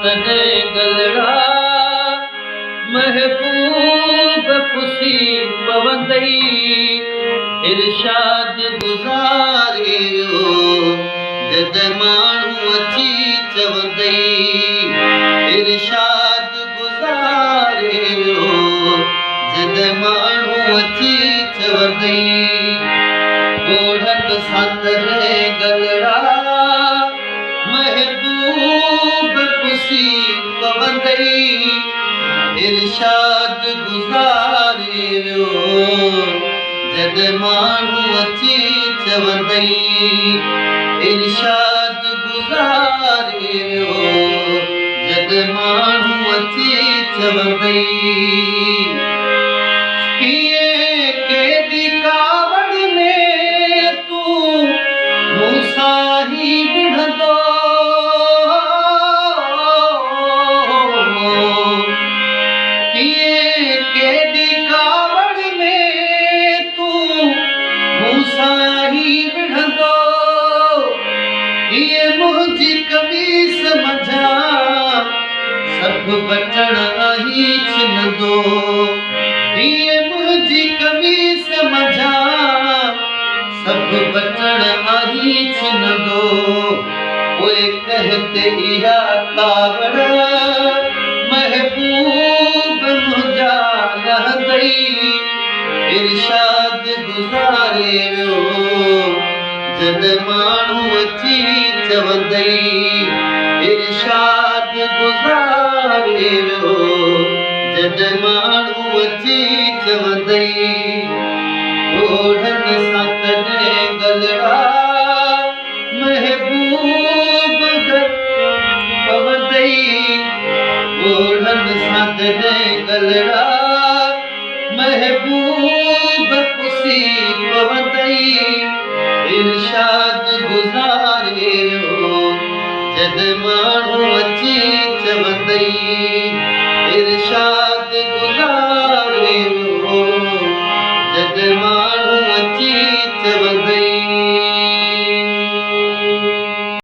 तॾहिं गलड़ा महबूब पुसी पवंदई इरशाद गुज़ारे वियो जॾहिं माण्हू अची चवंदई इरशाद गुज़ारे वियो जॾहिं माण्हू अची चवंदई ॻोढ़नि सां तॾहिं गलड़ा महबूब पुसी पवंदई इरशाद गुज़ारे वियो जॾहिं माण्हू अची चवंदई इरशाद गुज़ारे वियो जॾहिं माण्हू अची चवंदई केॾी कावड़ में तूं मूंसां ई विढ़ंदो केॾी कावड़ में तूं मूंसां ई विढ़ंदो इहे मुंहिंजी कमीस मंझां सभु बटण ई छिनंदो इहे मुंहिंजी कमीस मंझां सभु बटण ई छिनंदो पोइ कहते इहा कावड़ महबूब मुंहिंजा लहंदई इरशाद गुज़ारे वियो जॾहिं माण्हू अची चवंदई इरशाद गुज़ारे वियो जॾहिं माण्हू अची चवंदई ॻोढ़नि सां तॾहिं गलड़ा महबूब पवंदई ॻोढ़नि सां तॾहिं गलड़ा महबूब पुसी पवंदई इरशाद गुज़ारे वियो जॾहिं माण्हू अची चवंदई